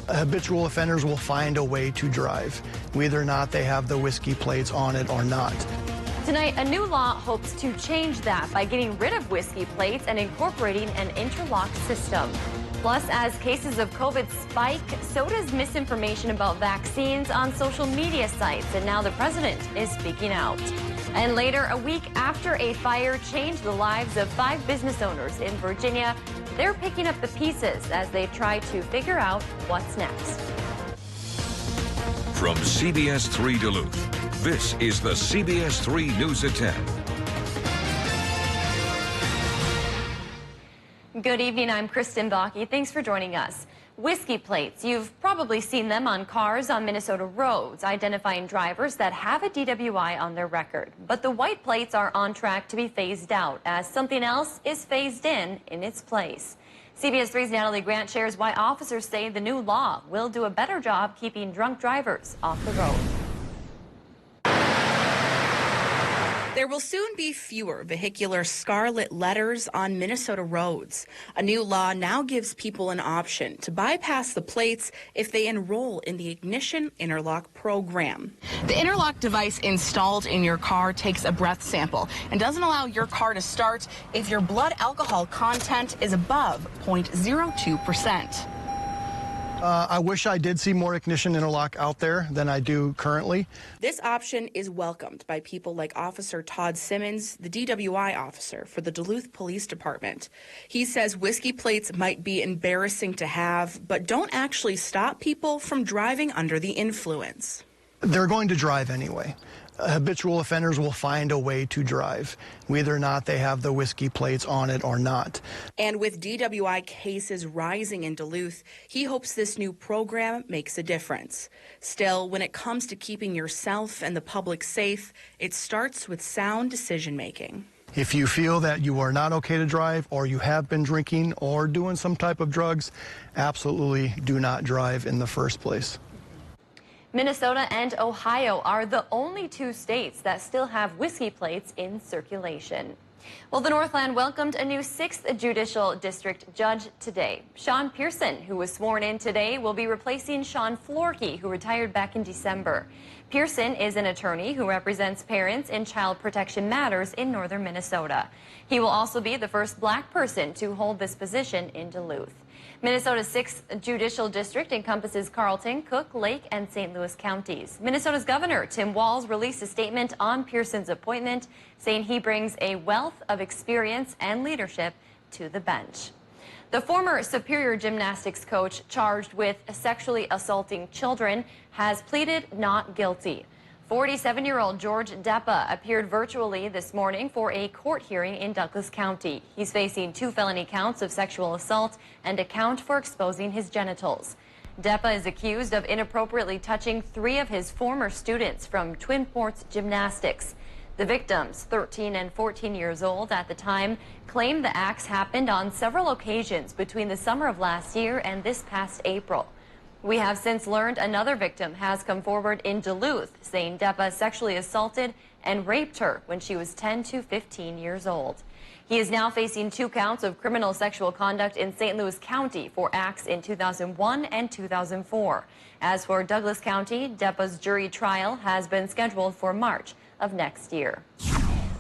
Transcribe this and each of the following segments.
Habitual offenders will find a way to drive, whether or not they have the whiskey plates on it or not. Tonight, a new law hopes to change that by getting rid of whiskey plates and incorporating an interlock system. Plus, as cases of COVID spike, so does misinformation about vaccines on social media sites, and now the president is speaking out. And later, a week after a fire changed the lives of 5 business owners in Virginia, they're picking up the pieces as they try to figure out what's next. From CBS3 Duluth, this is the CBS3 News at 10. Good evening, I'm Kristen Bakke. Thanks for joining us. Whiskey plates, you've probably seen them on cars on Minnesota roads, identifying drivers that have a DWI on their record. But the white plates are on track to be phased out as something else is phased in its place. CBS 3's Natalie Grant shares why officers say the new law will do a better job keeping drunk drivers off the road. There will soon be fewer vehicular scarlet letters on Minnesota roads. A new law now gives people an option to bypass the plates if they enroll in the Ignition Interlock program. The interlock device installed in your car takes a breath sample and doesn't allow your car to start if your blood alcohol content is above 0.02%. I wish I did see more Ignition Interlock out there than I do currently. This option is welcomed by people like Officer Todd Simmons, the DWI officer for the Duluth Police Department. He says whiskey plates might be embarrassing to have, but don't actually stop people from driving under the influence. They're going to drive anyway. Habitual offenders will find a way to drive, whether or not they have the whiskey plates on it or not. And with DWI cases rising in Duluth, he hopes this new program makes a difference. Still, when it comes to keeping yourself and the public safe, it starts with sound decision making. If you feel that you are not okay to drive, or you have been drinking or doing some type of drugs, absolutely do not drive in the first place. Minnesota and Ohio are the only 2 states that still have whiskey plates in circulation. Well, the Northland welcomed a new 6th Judicial District judge today. Sean Pearson, who was sworn in today, will be replacing Sean Florkey, who retired back in December. Pearson is an attorney who represents parents in child protection matters in northern Minnesota. He will also be the first black person to hold this position in Duluth. Minnesota's 6th Judicial District encompasses Carlton, Cook, Lake, and St. Louis counties. Minnesota's Governor Tim Walz released a statement on Pearson's appointment, saying he brings a wealth of experience and leadership to the bench. The former Superior Gymnastics coach charged with sexually assaulting children has pleaded not guilty. 47-year-old George Deppa appeared virtually this morning for a court hearing in Douglas County. He's facing 2 felony counts of sexual assault and a count for exposing his genitals. Deppa is accused of inappropriately touching 3 of his former students from Twin Ports Gymnastics. The victims, 13 and 14 years old at the time, claimed the acts happened on several occasions between the summer of last year and this past April. We have since learned another victim has come forward in Duluth, saying Deppa sexually assaulted and raped her when she was 10 to 15 years old. He is now facing 2 counts of criminal sexual conduct in St. Louis County for acts in 2001 and 2004. As for Douglas County, Deppa's jury trial has been scheduled for March of next year.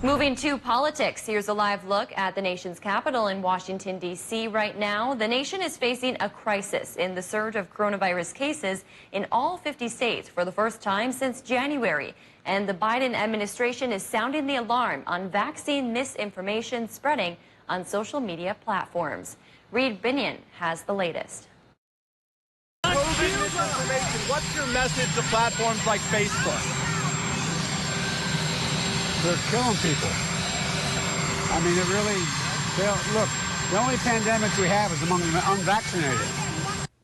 Moving to politics, here's a live look at the nation's capital in Washington, D.C. right now. The nation is facing a crisis in the surge of coronavirus cases in all 50 states for the first time since January. And the Biden administration is sounding the alarm on vaccine misinformation spreading on social media platforms. Reed Binion has the latest. COVID misinformation. What's your message to platforms like Facebook? They're killing people. I mean, look, the only pandemic we have is among the unvaccinated.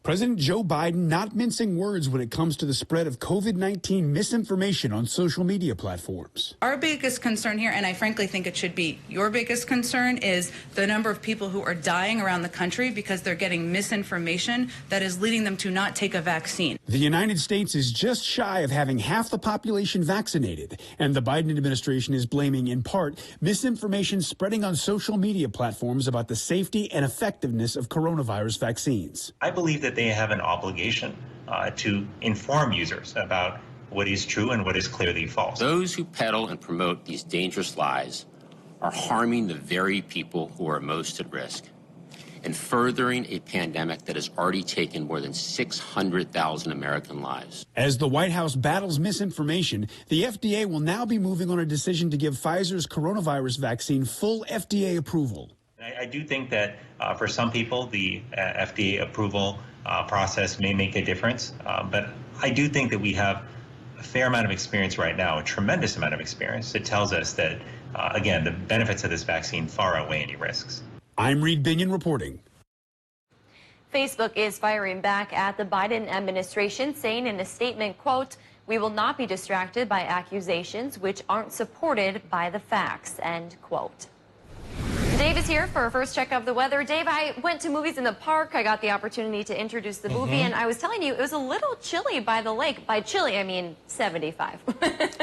President Joe Biden not mincing words when it comes to the spread of COVID-19 misinformation on social media platforms. Our biggest concern here, and I frankly think it should be your biggest concern, is the number of people who are dying around the country because they're getting misinformation that is leading them to not take a vaccine. The United States is just shy of having half the population vaccinated, and the Biden administration is blaming, in part, misinformation spreading on social media platforms about the safety and effectiveness of coronavirus vaccines. I believe that that they have an obligation to inform users about what is true and what is clearly false. Those who peddle and promote these dangerous lies are harming the very people who are most at risk and furthering a pandemic that has already taken more than 600,000 American lives. As the White House battles misinformation, the FDA will now be moving on a decision to give Pfizer's coronavirus vaccine full FDA approval. I do think that for some people, the FDA approval process may make a difference, but I do think that we have a fair amount of experience right now, a tremendous amount of experience that tells us that, again, the benefits of this vaccine far outweigh any risks. I'm Reed Binion reporting. Facebook is firing back at the Biden administration, saying in a statement, quote, "We will not be distracted by accusations which aren't supported by the facts," end quote. Dave is here for our first check of the weather. Dave, I went to movies in the park. I got the opportunity to introduce the movie, and I was telling you it was a little chilly by the lake. By chilly, I mean 75.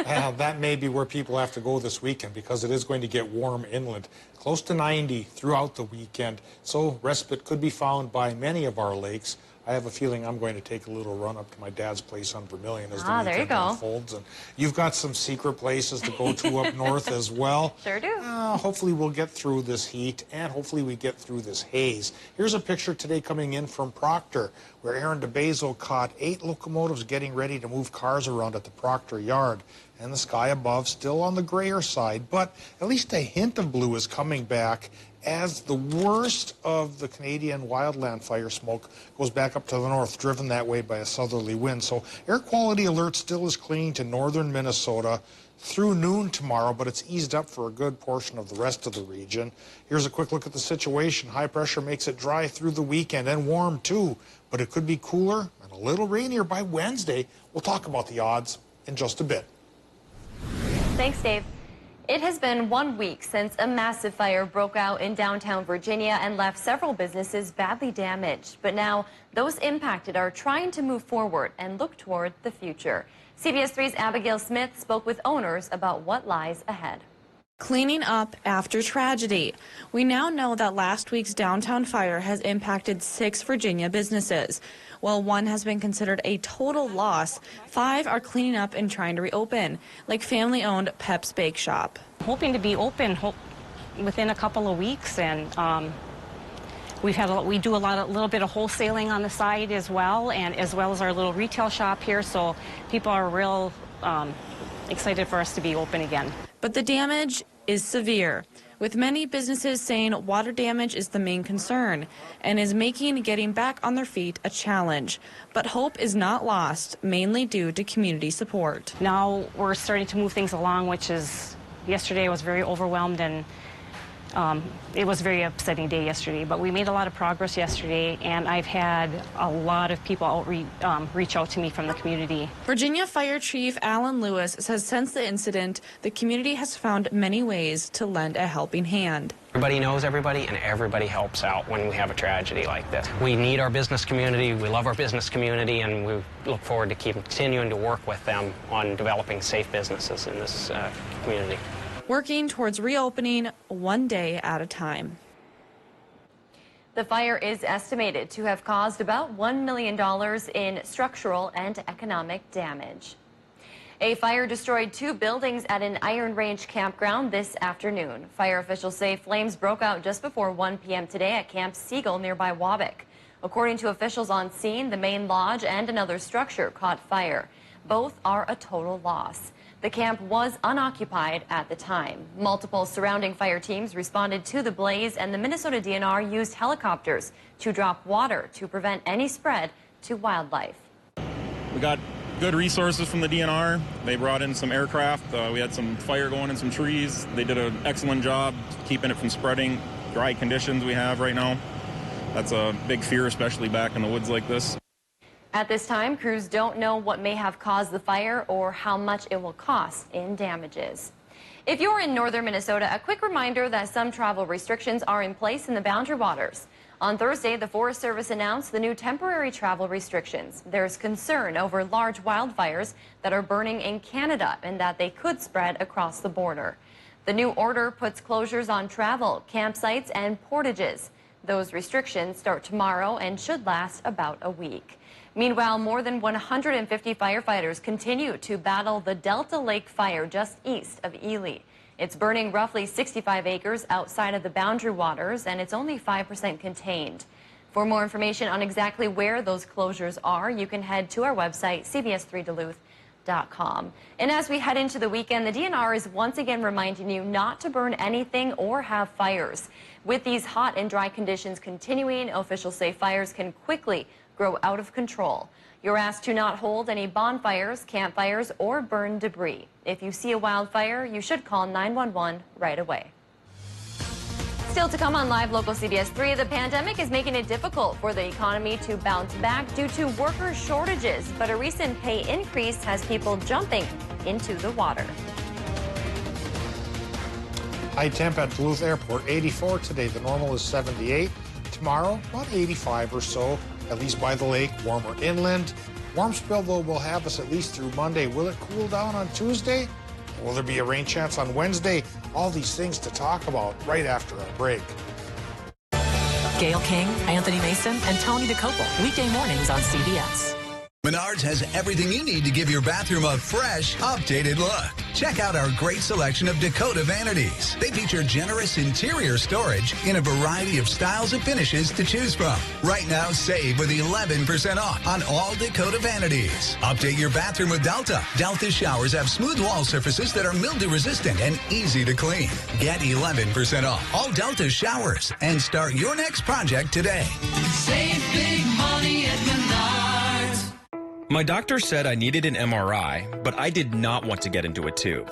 Well, that may be where people have to go this weekend because it is going to get warm inland, close to 90 throughout the weekend. So respite could be found by many of our lakes. I have a feeling I'm going to take a little run up to my dad's place on Vermilion as the weekend unfolds. And you've got some secret places to go to up north as well. Sure do. Hopefully we'll get through this heat, and hopefully we get through this haze. Here's a picture today coming in from Proctor, where Aaron DeBazo caught 8 locomotives getting ready to move cars around at the Proctor yard. And the sky above still on the grayer side, but at least a hint of blue is coming back as the worst of the Canadian wildland fire smoke goes back up to the north, driven that way by a southerly wind. So air quality alert still is clinging to northern Minnesota through noon tomorrow, but it's eased up for a good portion of the rest of the region. Here's a quick look at the situation. High pressure makes it dry through the weekend and warm too, but it could be cooler and a little rainier by Wednesday. We'll talk about the odds in just a bit. Thanks, Dave. It has been 1 week since a massive fire broke out in downtown Virginia and left several businesses badly damaged. But now those impacted are trying to move forward and look toward the future. CBS 3's Abigail Smith spoke with owners about what lies ahead. Cleaning up after tragedy. We now know that last week's downtown fire has impacted 6 Virginia businesses. While 1 has been considered a total loss, 5 are cleaning up and trying to reopen, like family-owned Pep's Bake Shop. Hoping to be open within a couple of weeks, and we do a little bit of wholesaling on the side as well as our little retail shop here, so people are real excited for us to be open again. But the damage is severe, with many businesses saying water damage is the main concern and is making getting back on their feet a challenge. But hope is not lost, mainly due to community support. Now we're starting to move things along, which is, yesterday I was very overwhelmed, and it was a very upsetting day yesterday, but we made a lot of progress yesterday, and I've had a lot of people reach out to me from the community. Virginia Fire Chief Alan Lewis says since the incident, the community has found many ways to lend a helping hand. Everybody knows everybody, and everybody helps out when we have a tragedy like this. We need our business community, we love our business community, and we look forward to continuing to work with them on developing safe businesses in this community. Working towards reopening 1 day at a time. The fire is estimated to have caused about $1 million in structural and economic damage. A fire destroyed 2 buildings at an Iron Range campground this afternoon. Fire officials say flames broke out just before 1 p.m. today at Camp Siegel nearby Wabick. According to officials on scene, the main lodge and another structure caught fire. Both are a total loss. The camp was unoccupied at the time. Multiple surrounding fire teams responded to the blaze, and the Minnesota DNR used helicopters to drop water to prevent any spread to wildlife. We got good resources from the DNR. They brought in some aircraft. We had some fire going in some trees. They did an excellent job keeping it from spreading. Dry conditions we have right now. That's a big fear, especially back in the woods like this. At this time, crews don't know what may have caused the fire or how much it will cost in damages. If you're in northern Minnesota, a quick reminder that some travel restrictions are in place in the Boundary Waters. On Thursday, the Forest Service announced the new temporary travel restrictions. There's concern over large wildfires that are burning in Canada and that they could spread across the border. The new order puts closures on travel, campsites, and portages. Those restrictions start tomorrow and should last about a week. Meanwhile, more than 150 firefighters continue to battle the Delta Lake fire just east of Ely. It's burning roughly 65 acres outside of the boundary waters, and it's only 5% contained. For more information on exactly where those closures are, you can head to our website, CBS3Duluth.com. And as we head into the weekend, the DNR is once again reminding you not to burn anything or have fires. With these hot and dry conditions continuing, officials say fires can quickly grow out of control. You're asked to not hold any bonfires, campfires, or burn debris. If you see a wildfire, you should call 911 right away. Still to come on Live Local CBS 3, the pandemic is making it difficult for the economy to bounce back due to worker shortages, but a recent pay increase has people jumping into the water. High temp at Duluth Airport, 84 today. The normal is 78. Tomorrow, about 85 or so, at least by the lake, warmer inland. Warm spell, though, will have us at least through Monday. Will it cool down on Tuesday? Will there be a rain chance on Wednesday? All these things to talk about right after our break. Gail King, Anthony Mason, and Tony DeCopel. Weekday mornings on CBS. Menards has everything you need to give your bathroom a fresh, updated look. Check out our great selection of Dakota vanities. They feature generous interior storage in a variety of styles and finishes to choose from. Right now, save with 11% off on all Dakota vanities. Update your bathroom with Delta. Delta showers have smooth wall surfaces that are mildew resistant and easy to clean. Get 11% off all Delta showers and start your next project today. Save big money at Menards. My doctor said I needed an MRI, but I did not want to get into a tube.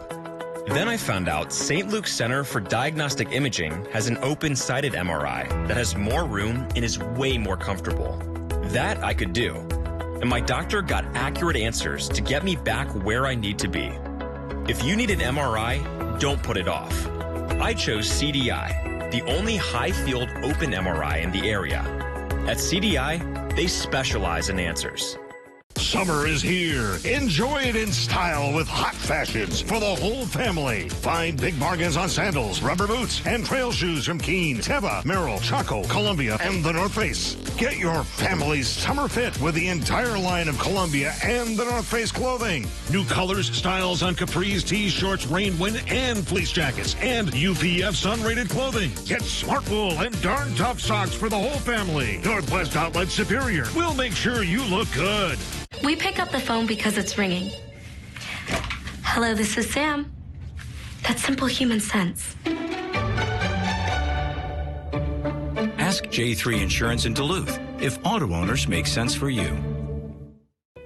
Then I found out St. Luke's Center for Diagnostic Imaging has an open-sided MRI that has more room and is way more comfortable. That I could do. And my doctor got accurate answers to get me back where I need to be. If you need an MRI, don't put it off. I chose CDI, the only high-field open MRI in the area. At CDI, they specialize in answers. Summer is here. Enjoy it in style with hot fashions for the whole family. Find big bargains on sandals, rubber boots, and trail shoes from Keen, Teva, Merrell, Chaco, Columbia, and the North Face. Get your family's summer fit with the entire line of Columbia and the North Face clothing. New colors, styles on capris, tees, shorts, rain, wind, and fleece jackets, and UPF sun-rated clothing. Get smart wool and darn tough socks for the whole family. Northwest Outlet Superior. We'll make sure you look good. We pick up the phone because it's ringing. Hello, this is Sam. That's simple human sense. Ask J3 Insurance in Duluth if auto owners make sense for you.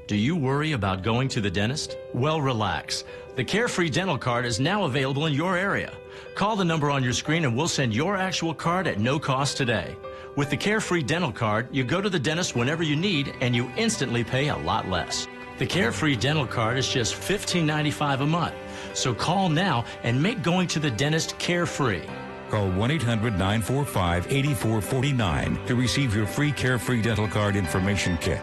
Do you worry about going to the dentist? Well, relax. The Carefree Dental Card is now available in your area. Call the number on your screen and we'll send your actual card at no cost today. With the Carefree Dental Card, you go to the dentist whenever you need and you instantly pay a lot less. The Carefree Dental Card is just $15.95 a month. So call now and make going to the dentist carefree. Call 1-800-945-8449 to receive your free Carefree Dental Card information kit.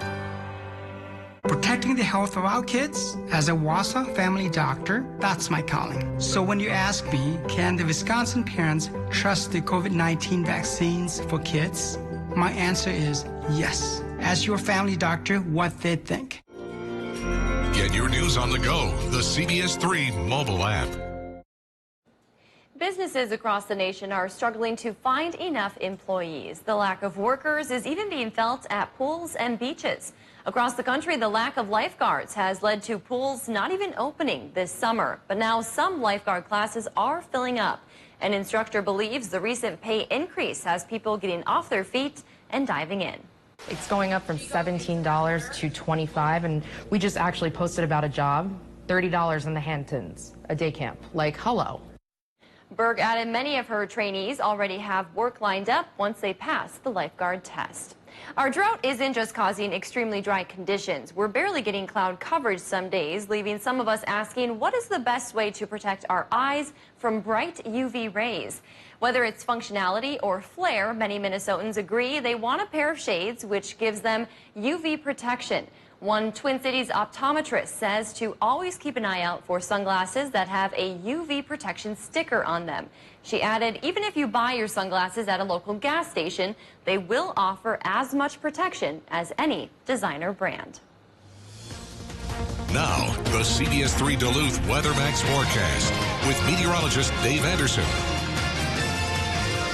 Protecting the health of our kids, as a Wausau family doctor, that's my calling. So when you ask me, can the Wisconsin parents trust the COVID-19 vaccines for kids? My answer is yes. Ask your family doctor what they think. Get your news on the go, the CBS3 mobile app. Businesses across the nation are struggling to find enough employees. The lack of workers is even being felt at pools and beaches. Across the country, the lack of lifeguards has led to pools not even opening this summer. But now some lifeguard classes are filling up. An instructor believes the recent pay increase has people getting off their feet and diving in. It's going up from $17 to $25, and we just actually posted about a job, $30 in the Hamptons, a day camp. Like, hello. Berg added many of her trainees already have work lined up once they pass the lifeguard test. Our drought isn't just causing extremely dry conditions. We're barely getting cloud coverage some days, leaving some of us asking what is the best way to protect our eyes from bright UV rays. Whether it's functionality or flare, many Minnesotans agree they want a pair of shades which gives them UV protection. One Twin Cities optometrist says to always keep an eye out for sunglasses that have a UV protection sticker on them. She added, even if you buy your sunglasses at a local gas station, they will offer as much protection as any designer brand. Now, the CBS3 Duluth WeatherMax forecast with meteorologist Dave Anderson.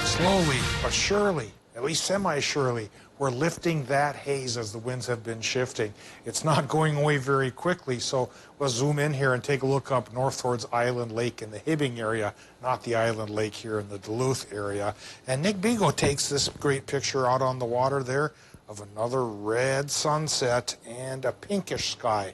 Slowly but surely, at least semi-surely, we're lifting that haze as the winds have been shifting. It's not going away very quickly, so we'll zoom in here and take a look up north towards Island Lake in the Hibbing area, not the Island Lake here in the Duluth area. And Nick Bigo takes this great picture out on the water there of another red sunset and a pinkish sky.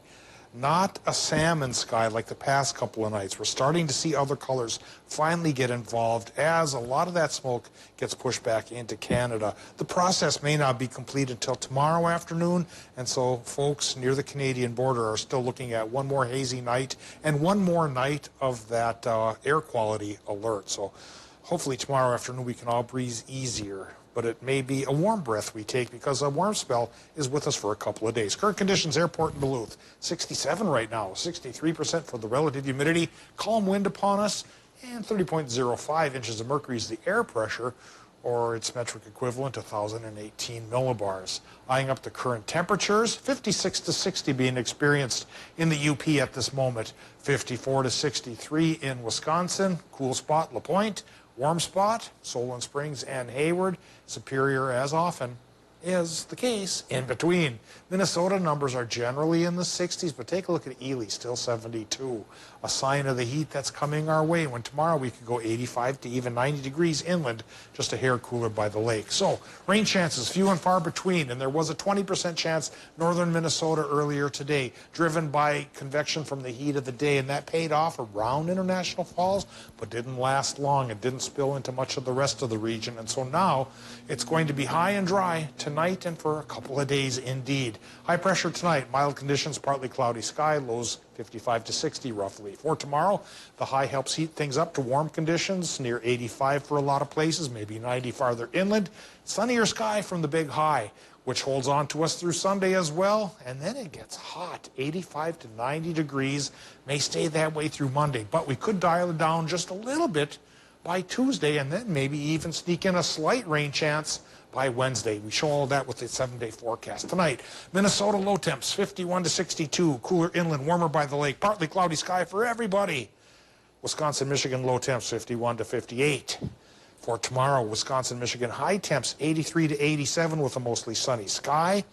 Not a salmon sky like the past couple of nights. We're starting to see other colors finally get involved as a lot of that smoke gets pushed back into Canada. The process may not be complete until tomorrow afternoon, and so folks near the Canadian border are still looking at one more hazy night and one more night of that air quality alert. So hopefully tomorrow afternoon we can all breathe easier. But it may be a warm breath we take because a warm spell is with us for a couple of days. Current conditions, airport in Duluth, 67 right now, 63% for the relative humidity, calm wind upon us, and 30.05 inches of mercury is the air pressure, or its metric equivalent, 1,018 millibars. Eyeing up the current temperatures, 56 to 60 being experienced in the UP at this moment, 54 to 63 in Wisconsin, cool spot, La Pointe, warm spot, Solon Springs and Hayward. Superior, as often is the case, in between. Minnesota numbers are generally in the 60s, but take a look at Ely, still 72. A sign of the heat that's coming our way, when tomorrow we could go 85 to even 90 degrees inland, just a hair cooler by the lake. So, rain chances few and far between, and there was a 20% chance northern Minnesota earlier today, driven by convection from the heat of the day, and that paid off around International Falls, but didn't last long. It didn't spill into much of the rest of the region, and so now it's going to be high and dry tonight and for a couple of days indeed. High pressure tonight, mild conditions, partly cloudy sky, lows 55 to 60 roughly. For tomorrow, the high helps heat things up to warm conditions, near 85 for a lot of places, maybe 90 farther inland. Sunnier sky from the big high, which holds on to us through Sunday as well. And then it gets hot, 85 to 90 degrees, may stay that way through Monday. But we could dial it down just a little bit by Tuesday, and then maybe even sneak in a slight rain chance by Wednesday. We show all that with the 7-day forecast. Tonight, Minnesota low temps, 51 to 62. Cooler inland, warmer by the lake. Partly cloudy sky for everybody. Wisconsin, Michigan low temps, 51 to 58. For tomorrow, Wisconsin, Michigan high temps, 83 to 87 with a mostly sunny sky.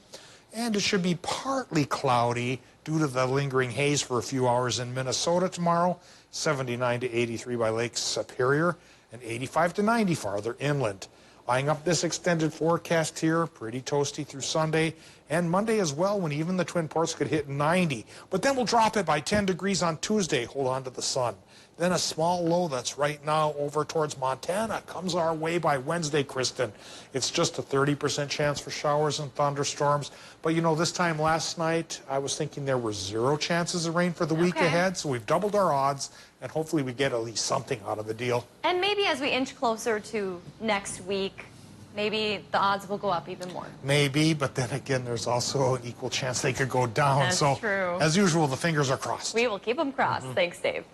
And it should be partly cloudy due to the lingering haze for a few hours in Minnesota tomorrow. 79 to 83 by Lake Superior and 85 to 90 farther inland. Eyeing up this extended forecast here, pretty toasty through Sunday and Monday as well, when even the Twin Ports could hit 90. But then we'll drop it by 10 degrees on Tuesday. Hold on to the sun. Then a small low that's right now over towards Montana comes our way by Wednesday, Kristen. It's just a 30% chance for showers and thunderstorms. But you know, this time last night, I was thinking there were 0 chances of rain for the week ahead. So we've doubled our odds, and hopefully we get at least something out of the deal. And maybe as we inch closer to next week, maybe the odds will go up even more. Maybe, but then again, there's also an equal chance they could go down. That's so, true. As usual, the fingers are crossed. We will keep them crossed. Thanks, Dave.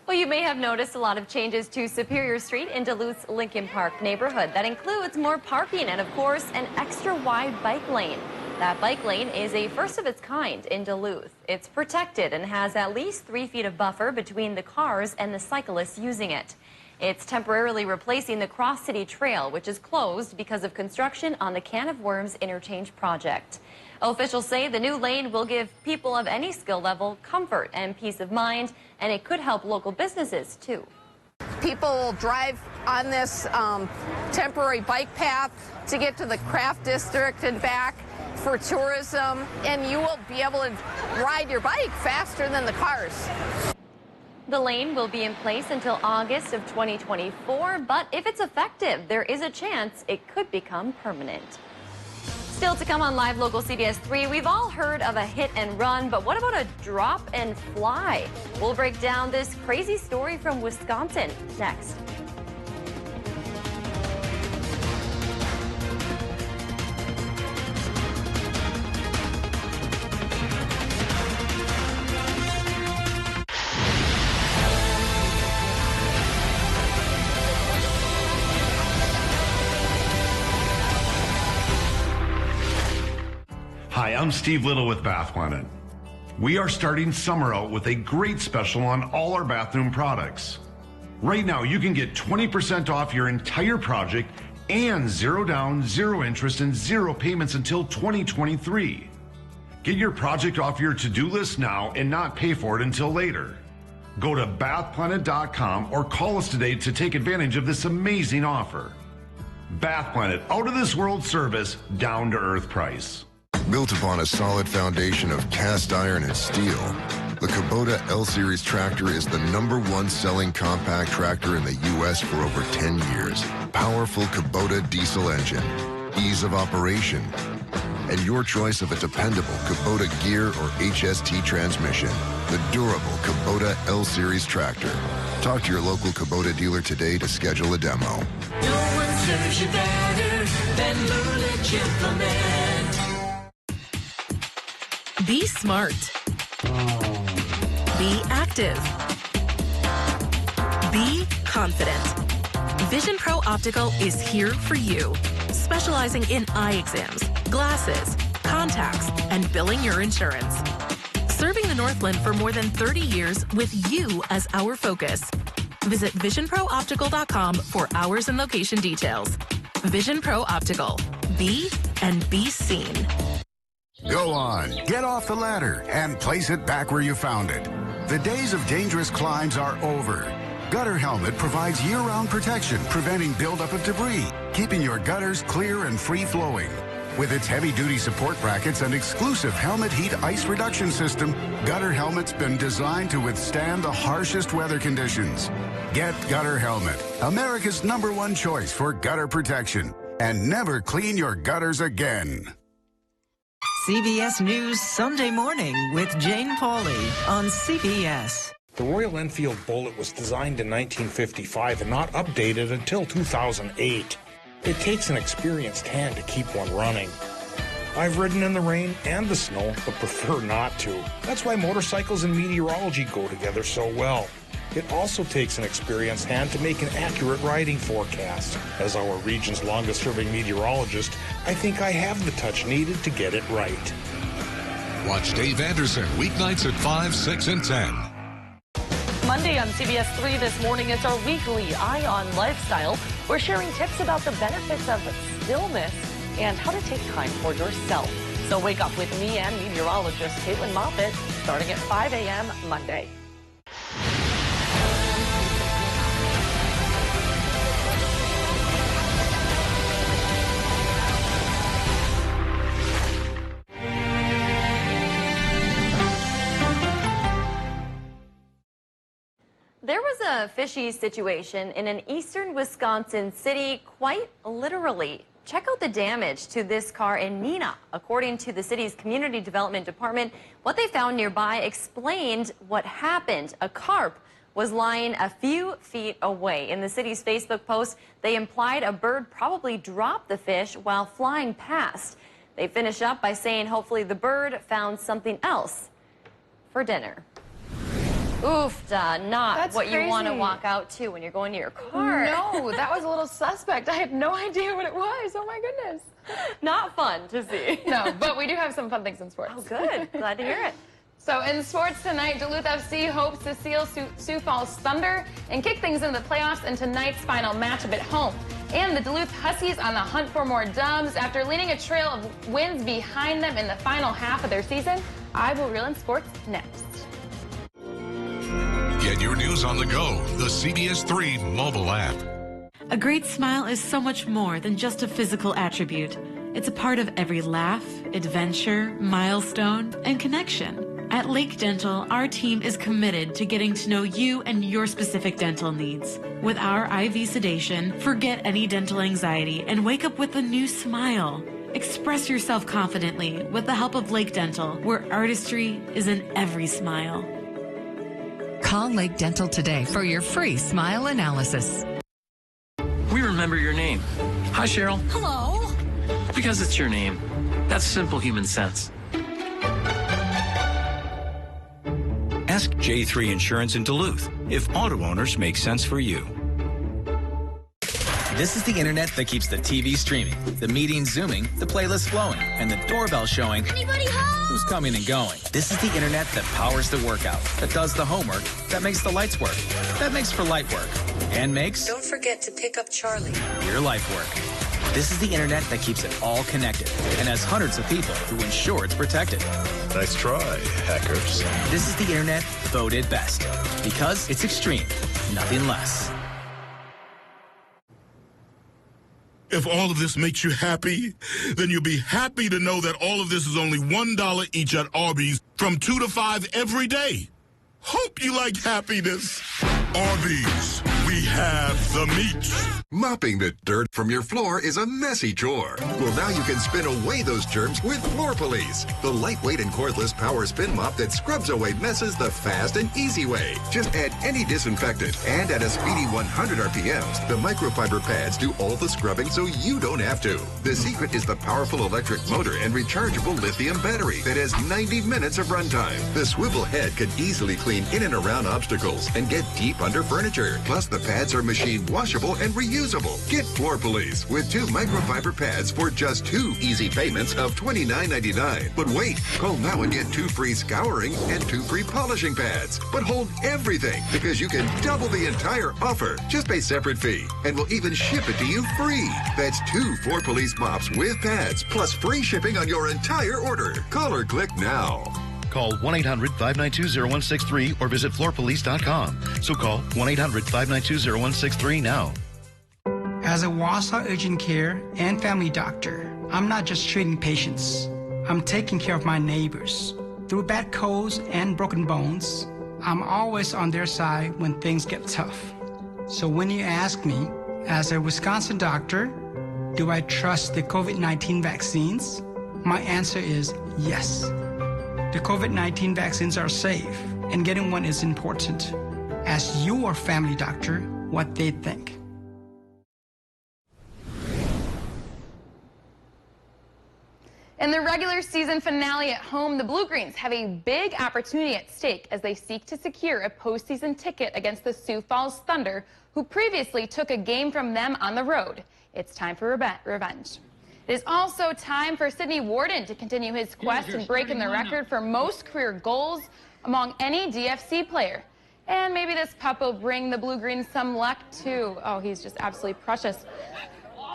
Well, you may have noticed a lot of changes to Superior Street in Duluth's Lincoln Park neighborhood. That includes more parking and, of course, an extra wide bike lane. That bike lane is a first of its kind in Duluth. It's protected and has at least 3 feet of buffer between the cars and the cyclists using it. It's temporarily replacing the Cross City Trail, which is closed because of construction on the Can of Worms interchange project. Officials say the new lane will give people of any skill level comfort and peace of mind, and it could help local businesses too. People will drive on this temporary bike path to get to the craft district and back for tourism, and you will be able to ride your bike faster than the cars. The lane will be in place until August of 2024, but if it's effective, there is a chance it could become permanent. Still to come on Live Local CBS 3, we've all heard of a hit and run, but what about a drop and fly? We'll break down this crazy story from Wisconsin next. Hi, I'm Steve Little with Bath Planet. We are starting summer out with a great special on all our bathroom products. Right now, you can get 20% off your entire project and 0 down, 0 interest, and 0 payments until 2023. Get your project off your to-do list now and not pay for it until later. Go to bathplanet.com or call us today to take advantage of this amazing offer. Bath Planet, out of this world service, down to earth price. Built upon a solid foundation of cast iron and steel, the Kubota L-Series tractor is the #1 selling compact tractor in the U.S. for over 10 years. Powerful Kubota diesel engine, ease of operation, and your choice of a dependable Kubota gear or HST transmission. The durable Kubota L-Series tractor. Talk to your local Kubota dealer today to schedule a demo. No one serves you better than Lula Gentleman. Be smart. Be active. Be confident. Vision Pro Optical is here for you, specializing in eye exams, glasses, contacts, and billing your insurance. Serving the Northland for more than 30 years with you as our focus. Visit visionprooptical.com for hours and location details. Vision Pro Optical. Be and be seen. Go on, get off the ladder and place it back where you found it. The days of dangerous climbs are over. Gutter Helmet provides year-round protection, preventing buildup of debris, keeping your gutters clear and free-flowing. With its heavy-duty support brackets and exclusive helmet heat ice reduction system, Gutter Helmet's been designed to withstand the harshest weather conditions. Get Gutter Helmet, America's #1 choice for gutter protection. And never clean your gutters again. CBS News Sunday Morning with Jane Pauley on CBS. The Royal Enfield Bullet was designed in 1955 and not updated until 2008. It takes an experienced hand to keep one running. I've ridden in the rain and the snow, but prefer not to. That's why motorcycles and meteorology go together so well. It also takes an experienced hand to make an accurate riding forecast. As our region's longest-serving meteorologist, I think I have the touch needed to get it right. Watch Dave Anderson weeknights at 5, 6, and 10. Monday on CBS 3 this morning, it's our weekly Eye on Lifestyle. We're sharing tips about the benefits of stillness and how to take time for yourself. So wake up with me and meteorologist Caitlin Moffitt starting at 5 a.m. Monday. There was a fishy situation in an eastern Wisconsin city, quite literally. Check out the damage to this car in Neenah. According to the city's community development department, what they found nearby explained what happened. A carp was lying a few feet away. In the city's Facebook post, they implied a bird probably dropped the fish while flying past. They finish up by saying hopefully the bird found something else for dinner. Oof, not That's what you want to crazy. walk out to when you're going to your car. No, that was a little suspect. I had no idea what it was. Oh my goodness. Not fun to see. No, but we do have some fun things in sports. Oh, good. Glad to hear it. So in sports tonight, Duluth FC hopes to seal Sioux Falls Thunder and kick things into the playoffs in tonight's final matchup at home. And the Duluth Huskies on the hunt for more dubs after leading a trail of wins behind them in the final half of their season. I will reel in sports next. Get your news on the go. The CBS 3 mobile app. A great smile is so much more than just a physical attribute. It's a part of every laugh, adventure, milestone, and connection. At Lake Dental, our team is committed to getting to know you and your specific dental needs. With our IV sedation, forget any dental anxiety and wake up with a new smile. Express yourself confidently with the help of Lake Dental, where artistry is in every smile. Call Lake Dental today for your free smile analysis. We remember your name. Hi, Cheryl. Hello. Because it's your name. That's simple human sense. Ask J3 Insurance in Duluth if auto owners make sense for you. This is the internet that keeps the TV streaming, the meetings zooming, the playlist flowing, and the doorbell showing Anybody home? who's coming and going. This is the internet that powers the workout, that does the homework, that makes the lights work, that makes for light work, and makes Don't forget to pick up Charlie. your life work. This is the internet that keeps it all connected and has hundreds of people who ensure it's protected. Nice try, hackers. This is the internet voted best because it's extreme, nothing less. If all of this makes you happy, then you'll be happy to know that all of this is only $1 each at Arby's from 2 to 5 every day. Hope you like happiness. Arby's, we have the meat. Mopping the dirt from your floor is a messy chore. Well, now you can spin away those germs with Floor Police, the lightweight and cordless power spin mop that scrubs away messes the fast and easy way. Just add any disinfectant, and at a speedy 100 RPMs, the microfiber pads do all the scrubbing so you don't have to. The secret is the powerful electric motor and rechargeable lithium battery that has 90 minutes of runtime. The swivel head can easily clean in and around obstacles and get deep under furniture. Plus, the pads are machine washable and reusable. Get Floor Police with 2 microfiber pads for just 2 easy payments of $29.99. But wait, call now and get 2 free scouring and 2 free polishing pads. But hold everything, because you can double the entire offer. Just pay separate fee, and we'll even ship it to you free. That's 2 Floor Police mops with pads, plus free shipping on your entire order. Call or click now. Call 1-800-592-0163 or visit floorpolice.com. So call 1-800-592-0163 now. As a Wausau urgent care and family doctor, I'm not just treating patients. I'm taking care of my neighbors. Through bad colds and broken bones, I'm always on their side when things get tough. So when you ask me, as a Wisconsin doctor, do I trust the COVID-19 vaccines? My answer is yes. The COVID-19 vaccines are safe, and getting one is important. Ask your family doctor what they think. In the regular season finale at home, the Blue-Greens have a big opportunity at stake as they seek to secure a postseason ticket against the Sioux Falls Thunder, who previously took a game from them on the road. It's time for revenge. It is also time for Sidney Warden to continue his quest in breaking the record for most career goals among any DFC player. And maybe this pup will bring the Blue-Greens some luck, too. Oh, he's just absolutely precious.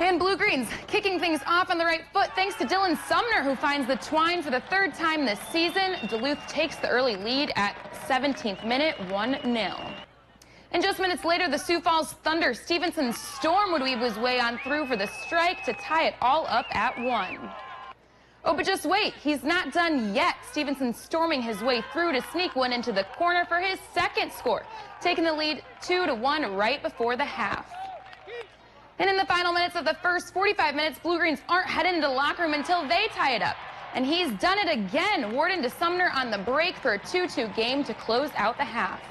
And Blue-Greens kicking things off on the right foot thanks to Dylan Sumner, who finds the twine for the 3rd time this season. Duluth takes the early lead at 17th minute, 1-0. And just minutes later, the Sioux Falls Thunder Stevenson Storm would weave his way on through for the strike to tie it all up at 1. Oh, but just wait, he's not done yet. Stevenson storming his way through to sneak one into the corner for his 2nd score, taking the lead 2-1 right before the half. And in the final minutes of the first 45 minutes, Blue-Greens aren't headed into the locker room until they tie it up. And he's done it again. Warden to Sumner on the break for a 2-2 game to close out the half.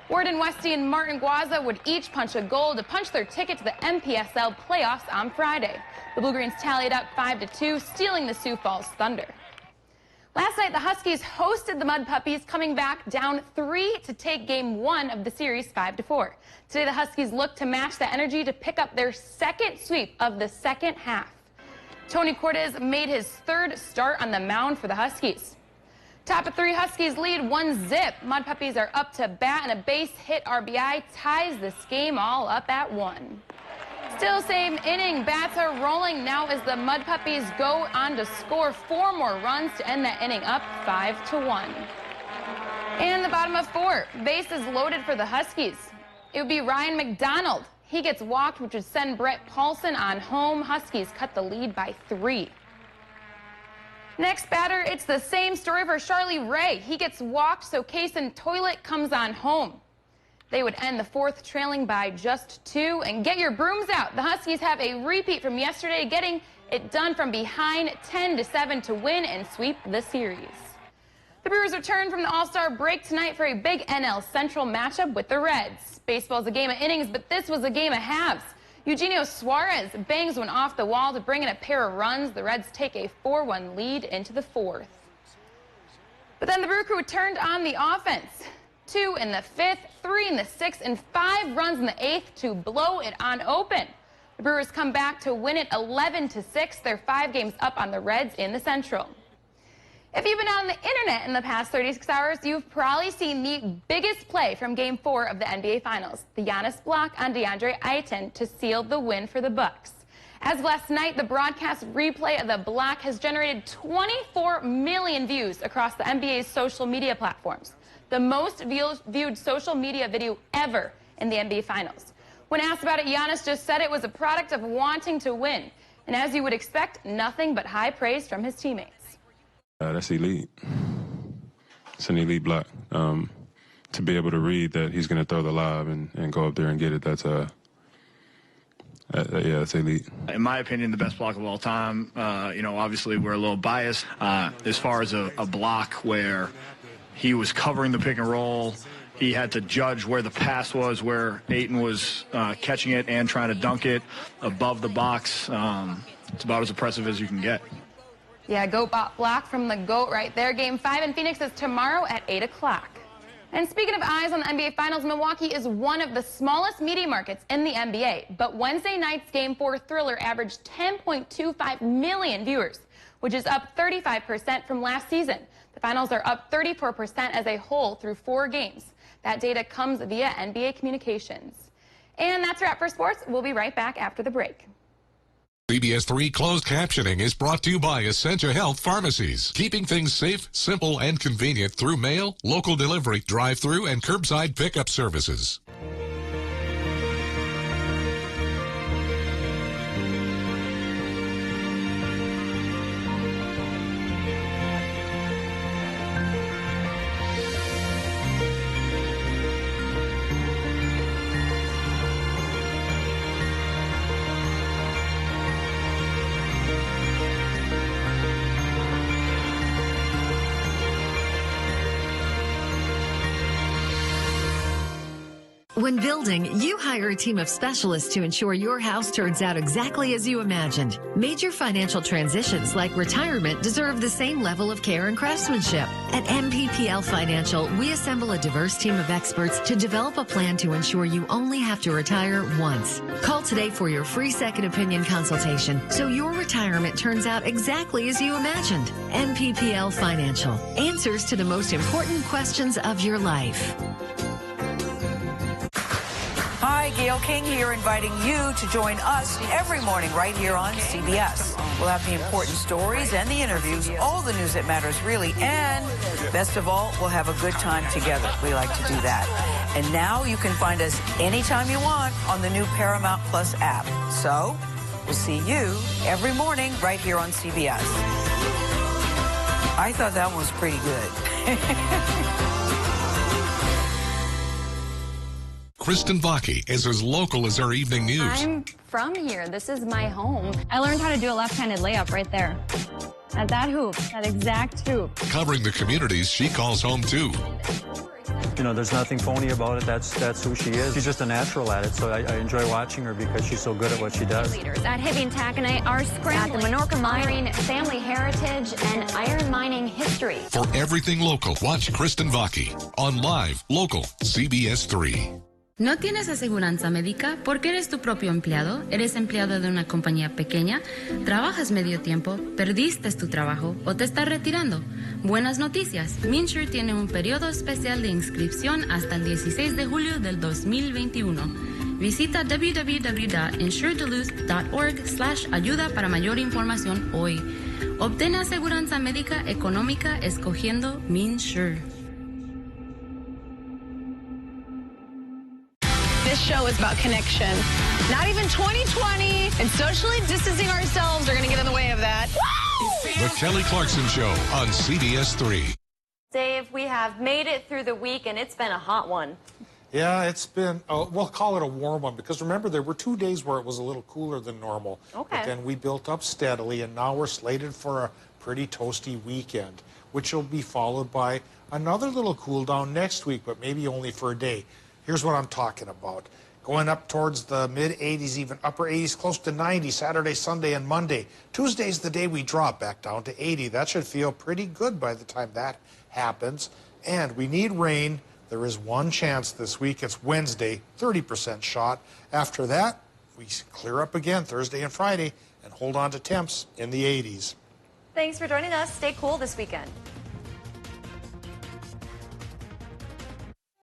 Warden Westy and Martin Guaza would each punch a goal to punch their ticket to the MPSL playoffs on Friday. The Blue-Greens tallied up 5-2, stealing the Sioux Falls Thunder. Last night, the Huskies hosted the Mud Puppies, coming back down 3 to take Game 1 of the series 5-4. Today, the Huskies look to match that energy to pick up their 2nd sweep of the 2nd half. Tony Cortez made his 3rd start on the mound for the Huskies. Top of 3 Huskies lead 1-0. Mud Puppies are up to bat, and a base hit RBI ties this game all up at 1. Still same inning, bats are rolling now as the Mud Puppies go on to score 4 more runs to end that inning up 5-1. And the bottom of 4, bases loaded for the Huskies. It would be Ryan McDonald. He gets walked, which would send Brett Paulson on home. Huskies cut the lead by 3. Next batter, it's the same story for Charlie Ray. He gets walked, so Kason Toilet comes on home. They would end the 4th trailing by just 2. And get your brooms out. The Huskies have a repeat from yesterday, getting it done from behind 10-7 to win and sweep the series. The Brewers return from the All-Star break tonight for a big NL Central matchup with the Reds. Baseball's a game of innings, but this was a game of halves. Eugenio Suarez bangs one off the wall to bring in a pair of runs. The Reds take a 4-1 lead into the fourth. But then the Brew Crew turned on the offense. 2 in the 5th, 3 in the 6th, and 5 runs in the 8th to blow it on open. The Brewers come back to win it 11-6. They're 5 games up on the Reds in the Central. If you've been on the internet in the past 36 hours, you've probably seen the biggest play from Game 4 of the NBA Finals, the Giannis block on DeAndre Ayton to seal the win for the Bucks. As of last night, the broadcast replay of the block has generated 24 million views across the NBA's social media platforms, the most viewed social media video ever in the NBA Finals. When asked about it, Giannis just said it was a product of wanting to win. And as you would expect, nothing but high praise from his teammates. That's elite. It's an elite block. To be able to read that he's going to throw the lob and go up there and get it, that's that's elite. In my opinion, the best block of all time. Obviously we're a little biased as far as a block where he was covering the pick and roll. He had to judge where the pass was, where Ayton was catching it and trying to dunk it above the box. It's about as impressive as you can get. Yeah, GOAT block from the GOAT right there. Game 5 in Phoenix is tomorrow at 8 o'clock. And speaking of eyes on the NBA Finals, Milwaukee is one of the smallest media markets in the NBA. But Wednesday night's Game 4 thriller averaged 10.25 million viewers, which is up 35% from last season. The Finals are up 34% as a whole through 4 games. That data comes via NBA Communications. And that's a wrap for sports. We'll be right back after the break. CBS3 closed captioning is brought to you by Essentia Health Pharmacies, keeping things safe, simple, and convenient through mail, local delivery, drive-through, and curbside pickup services. When building, you hire a team of specialists to ensure your house turns out exactly as you imagined. Major financial transitions like retirement deserve the same level of care and craftsmanship. At MPPL Financial, we assemble a diverse team of experts to develop a plan to ensure you only have to retire once. Call today for your free second opinion consultation so your retirement turns out exactly as you imagined. MPPL Financial. Answers to the most important questions of your life. Hi, Gail King here, inviting you to join us every morning right here on CBS. We'll have the important stories and the interviews, all the news that matters really, and best of all, we'll have a good time together. We like to do that. And now you can find us anytime you want on the new Paramount Plus app. So we'll see you every morning right here on CBS. I thought that one was pretty good. Kristen Vaki is as local as our evening news. I'm from here. This is my home. I learned how to do a left-handed layup right there. At that hoop, that exact hoop. Covering the communities she calls home too. You know, there's nothing phony about it. That's who she is. She's just a natural at it, so I enjoy watching her because she's so good at what she does. Leaders at Hibbing Taconite are scrambling at the Menorca Mining family heritage and iron mining history. For everything local, watch Kristen Vaki on Live Local CBS3. ¿No tienes aseguranza médica porque eres tu propio empleado? ¿Eres empleado de una compañía pequeña? ¿Trabajas medio tiempo? ¿Perdiste tu trabajo o te estás retirando? Buenas noticias. MinSure tiene un periodo especial de inscripción hasta el 16 de julio del 2021. Visita www.insureduluth.org/ayuda para mayor información hoy. Obtén aseguranza médica económica escogiendo MinSure. This show is about connection. Not even 2020 and socially distancing ourselves are going to get in the way of that. The Kelly Clarkson Show on CBS3. Dave, we have made it through the week, and it's been a hot one. Yeah, it's been, we'll call it a warm one, because remember, there were 2 days where it was a little cooler than normal. Okay. But then we built up steadily, and now we're slated for a pretty toasty weekend, which will be followed by another little cool down next week, but maybe only for a day. Here's what I'm talking about. Going up towards the mid-80s, even upper 80s, close to 90, Saturday, Sunday, and Monday. Tuesday's the day we drop back down to 80. That should feel pretty good by the time that happens. And we need rain. There is one chance this week. It's Wednesday, 30% shot. After that, we clear up again Thursday and Friday and hold on to temps in the 80s. Thanks for joining us. Stay cool this weekend.